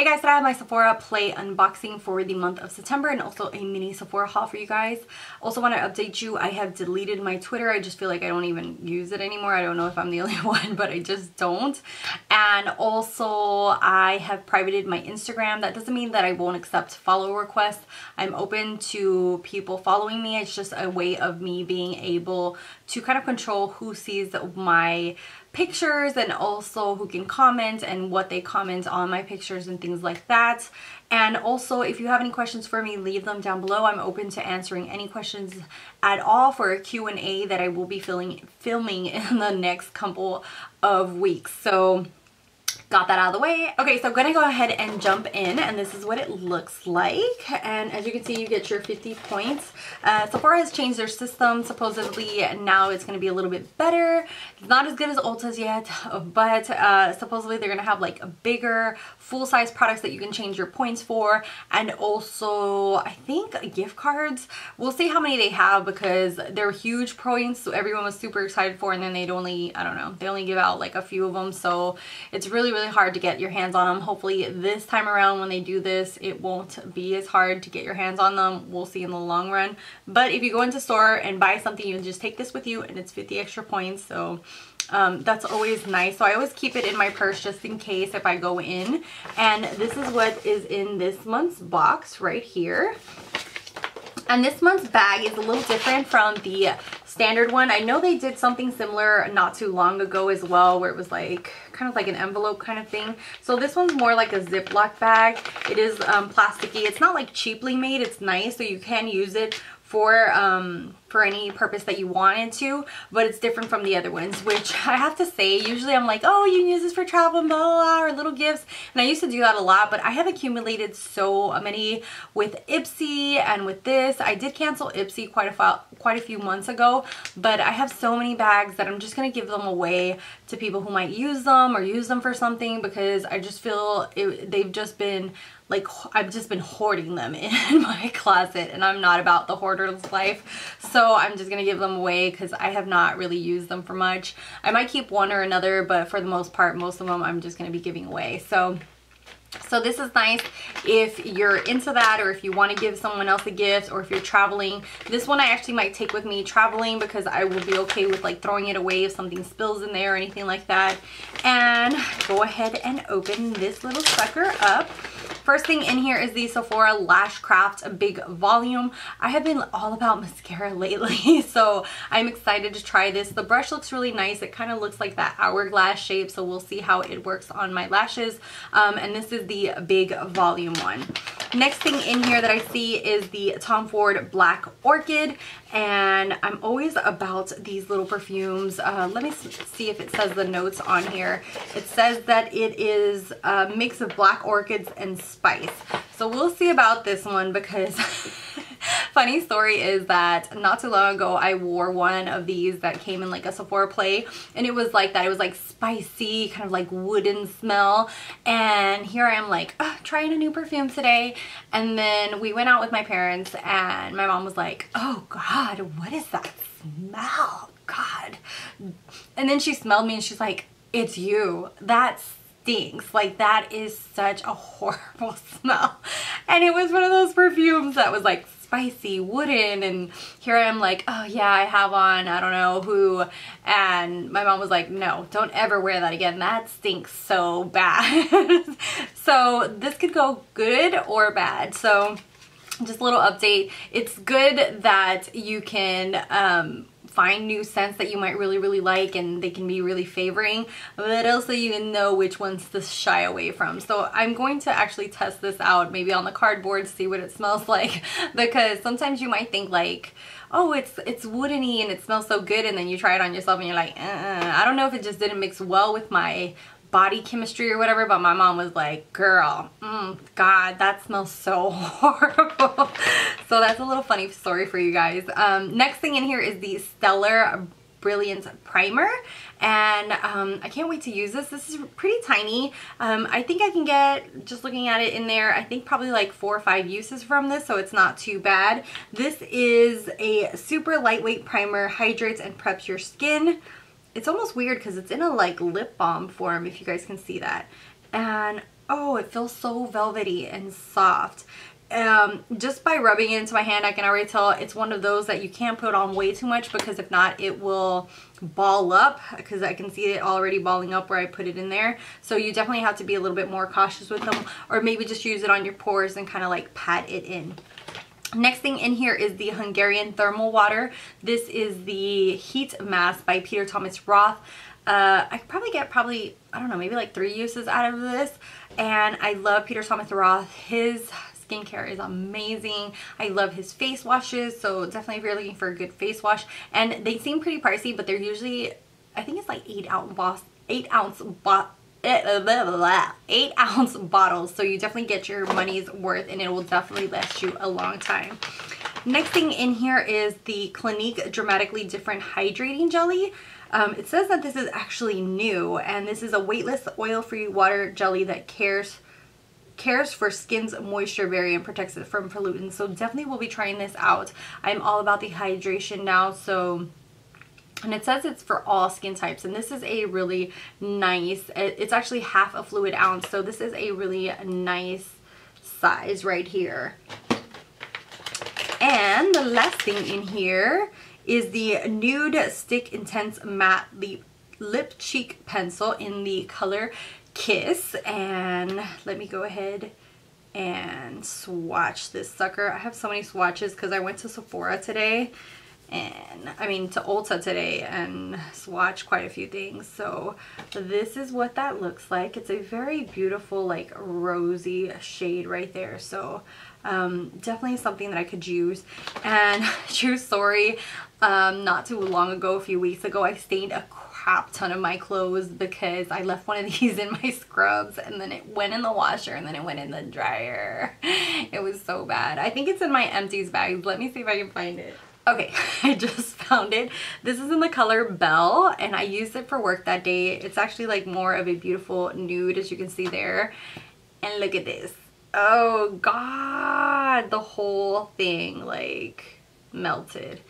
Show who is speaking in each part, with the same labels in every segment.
Speaker 1: Hey guys, today I have my Sephora Play unboxing for the month of September and also a mini Sephora haul for you guys. Also want to update you, I have deleted my Twitter. I just feel like I don't even use it anymore. I don't know if I'm the only one, but I just don't. And also I have privated my Instagram. That doesn't mean that I won't accept follow requests. I'm open to people following me. It's just a way of me being able to kind of control who sees my pictures and also who can comment and what they comment on my pictures and things like that. And also, if you have any questions for me, leave them down below. I'm open to answering any questions at all for a Q&A that I will be filming in the next couple of weeks. So got that out of the way. Okay, so I'm gonna go ahead and jump in, and this is what it looks like. And as you can see, you get your 50 points. Sephora has changed their system. Supposedly now it's gonna be a little bit better. It's not as good as Ulta's yet, but supposedly they're gonna have like a bigger full-size products that you can change your points for, and also I think gift cards. We'll see how many they have because they're huge points, so everyone was super excited for, and then they'd only, I don't know, they only give out like a few of them, so it's really hard to get your hands on them. Hopefully this time around when they do this, it won't be as hard to get your hands on them. We'll see in the long run. But if you go into store and buy something, you just take this with you and it's 50 extra points. So that's always nice. So I always keep it in my purse just in case if I go in. And this is what is in this month's box right here. And this month's bag is a little different from the standard one. I know they did something similar not too long ago as well, where it was like kind of like an envelope kind of thing. So this one's more like a Ziploc bag. It is plasticky. It's not like cheaply made. It's nice, so you can use it for any purpose that you wanted to, but it's different from the other ones, which I have to say, usually I'm like, oh, you can use this for travel and blah, blah, blah, or little gifts, and I used to do that a lot, but I have accumulated so many with Ipsy and with this. I did cancel Ipsy quite a few months ago, but I have so many bags that I'm just gonna give them away to people who might use them or use them for something, because I just feel they've just been like, I've just been hoarding them in my closet, and I'm not about the hoarder's life. So I'm just gonna give them away because I have not really used them for much. I might keep one or another, but for the most part, most of them I'm just gonna be giving away. So this is nice if you're into that, or if you want to give someone else a gift, or if you're traveling. This one I actually might take with me traveling because I will be okay with like throwing it away if something spills in there or anything like that. And go ahead and open this little sucker up. First thing in here is the Sephora Lash Craft Big Volume. I have been all about mascara lately, so I'm excited to try this. The brush looks really nice. It kind of looks like that hourglass shape, so we'll see how it works on my lashes. And this is the Big Volume one. Next thing in here that I see is the Tom Ford Black Orchid, and I'm always about these little perfumes. Let me see if it says the notes on here. It says that it is a mix of black orchids and spice. So we'll see about this one, because funny story is that not too long ago I wore one of these that came in like a Sephora Play, and it was like that. It was like spicy, kind of like wooden smell, and here I am like trying a new perfume today. And then we went out with my parents and my mom was like, oh God, what is that smell? God. And then she smelled me and she's like, it's you. That stinks. Like, that is such a horrible smell. And it was one of those perfumes that was like spicy, wooden, and here I am like, oh yeah, I have on I don't know who, and my mom was like, no, don't ever wear that again. That stinks so bad. So this could go good or bad. So just a little update. It's good that you can find new scents that you might really like, and they can be really favoring, but also you can know which ones to shy away from. So I'm going to actually test this out maybe on the cardboard to see what it smells like, because sometimes you might think like, oh, it's woodeny and it smells so good, and then you try it on yourself and you're like, I don't know if it just didn't mix well with my body chemistry or whatever. But my mom was like, girl, God, that smells so horrible. So that's a little funny story for you guys. Next thing in here is the Stellar Brilliance Primer, and I can't wait to use this. This is pretty tiny. I think I can get, just looking at it in there, I think probably like 4 or 5 uses from this, so it's not too bad. This is a super lightweight primer, hydrates and preps your skin. It's almost weird because it's in a like lip balm form, if you guys can see that. And oh, it feels so velvety and soft. Just by rubbing it into my hand, I can already tell it's one of those that you can't put on way too much, because if not, it will ball up, because I can see it already balling up where I put it in there. So you definitely have to be a little bit more cautious with them, or maybe just use it on your pores and kind of like pat it in. Next thing in here is the Hungarian Thermal Water. This is the Heat Mask by Peter Thomas Roth. I could probably get I don't know, maybe like 3 uses out of this. And I love Peter Thomas Roth. His skincare is amazing. I love his face washes, so definitely if you're looking for a good face wash. And they seem pretty pricey, but they're usually, I think it's like 8 ounce bottles, so you definitely get your money's worth, and it will definitely last you a long time. Next thing in here is the Clinique Dramatically Different Hydrating Jelly. It says that this is actually new, and this is a weightless oil-free water jelly that cares for skin's moisture barrier and protects it from pollutants. So definitely we'll be trying this out. I'm all about the hydration now, so, and it says it's for all skin types, and this is a really nice, it's actually half a fluid ounce, so this is a really nice size right here. And the last thing in here is the Nude Stick Intense Matte Lip Cheek Pencil in the color Kiss. And let me go ahead and swatch this sucker. I have so many swatches because I went to Sephora today, and I mean to Ulta today, and swatched quite a few things. So this is what that looks like. It's a very beautiful like rosy shade right there. So definitely something that I could use. And true story, not too long ago, a few weeks ago, I stained a crap ton of my clothes because I left one of these in my scrubs, and then it went in the washer, and then it went in the dryer. It was so bad. I think it's in my empties bag. Let me see if I can find it. Okay, I just found it. This is in the color Belle, and I used it for work that day. It's actually like more of a beautiful nude, as you can see there. And look at this. Oh God, the whole thing like melted.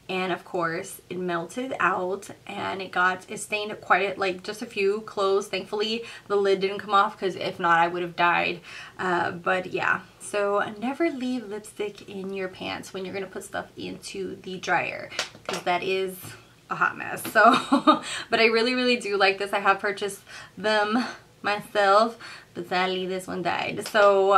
Speaker 1: And of course it melted out, and it stained quite like just a few clothes. Thankfully the lid didn't come off, because if not I would have died. But yeah, so never leave lipstick in your pants when you're gonna put stuff into the dryer, because that is a hot mess. So but I really do like this. I have purchased them myself, but sadly this one died. So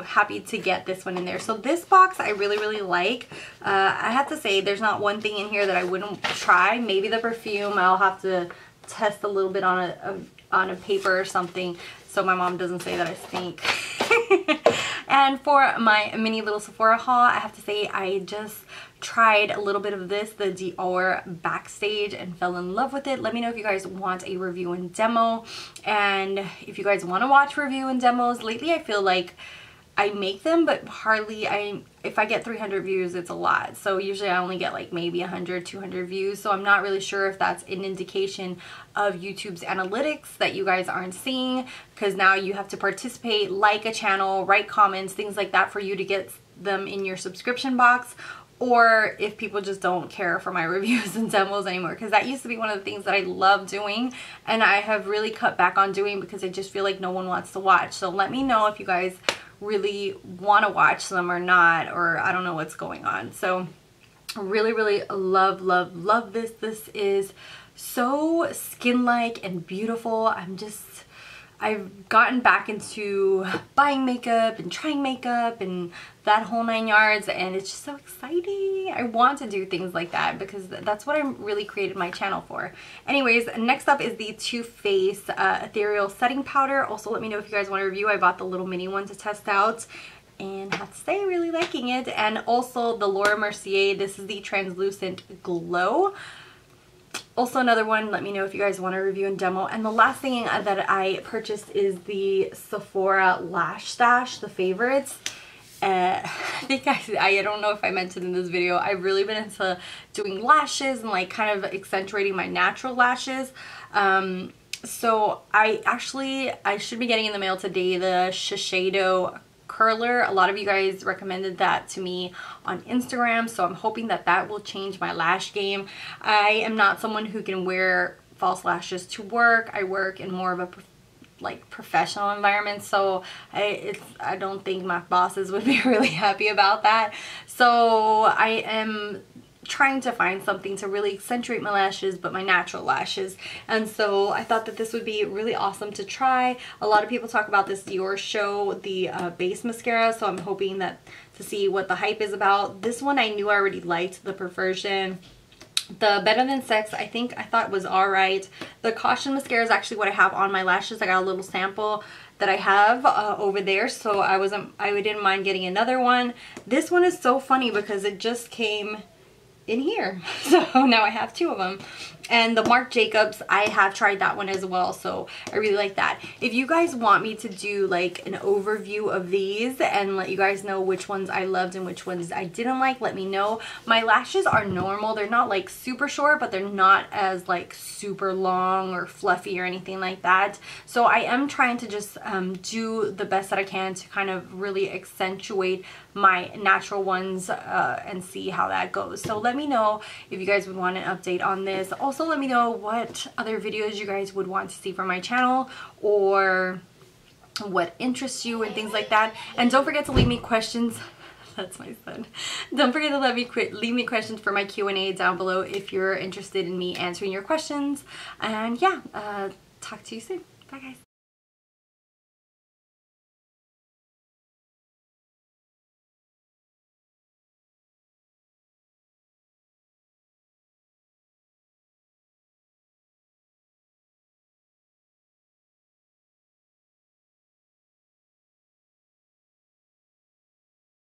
Speaker 1: happy to get this one in there. So this box I really like. I have to say there's not one thing in here that I wouldn't try. Maybe the perfume I'll have to test a little bit on a paper or something, so my mom doesn't say that I stink. And for my mini little Sephora haul, I have to say I just tried a little bit of this, the Dior Backstage, and fell in love with it. Let me know if you guys want a review and demo, and if you guys want to watch review and demos. Lately I feel like I make them, but hardly, if I get 300 views, it's a lot. So usually I only get like maybe 100, 200 views. So I'm not really sure if that's an indication of YouTube's analytics that you guys aren't seeing, because now you have to participate, like a channel, write comments, things like that for you to get them in your subscription box, or if people just don't care for my reviews and demos anymore, because that used to be one of the things that I love doing, and I have really cut back on doing because I just feel like no one wants to watch. So let me know if you guys really want to watch them or not, or I don't know what's going on. So really love this. This is so skin-like and beautiful. I've gotten back into buying makeup and trying makeup and that whole 9 yards, and it's just so exciting. I want to do things like that because that's what I really created my channel for. Anyways, next up is the Too Faced Ethereal Setting Powder. Also, let me know if you guys want a review. I bought the little mini one to test out, and I have to say, really liking it. And also the Laura Mercier, this is the Translucent Glow. Also another one, let me know if you guys want a review and demo. And the last thing that I purchased is the Sephora Lash Stash, the favorites. I think I don't know if I mentioned in this video, I've really been into doing lashes and like kind of accentuating my natural lashes. So I should be getting in the mail today the Shiseido curler. A lot of you guys recommended that to me on Instagram, so I'm hoping that that will change my lash game. I am not someone who can wear false lashes to work. I work in more of a like professional environment, so I don't think my bosses would be really happy about that. So I am trying to find something to really accentuate my lashes, but my natural lashes. And so I thought that this would be really awesome to try. A lot of people talk about this Dior show, the base mascara, so I'm hoping that to see what the hype is about. This one I knew I already liked, the Perversion. The Better Than Sex, I thought was alright. The Caution mascara is actually what I have on my lashes. I got a little sample that I have over there, so I didn't mind getting another one. This one is so funny because it just came in here, so now I have two of them. And the Marc Jacobs, I have tried that one as well, so I really like that. If you guys want me to do like an overview of these and let you guys know which ones I loved and which ones I didn't like, let me know. My lashes are normal. They're not like super short, but they're not as like super long or fluffy or anything like that. So I am trying to just do the best that I can to kind of really accentuate my natural ones and see how that goes. So let me know if you guys would want an update on this. Also, let me know what other videos you guys would want to see from my channel, or what interests you and things like that. And don't forget to leave me questions. That's my son. Don't forget to leave me questions for my Q&A down below if you're interested in me answering your questions. And yeah, talk to you soon. Bye guys.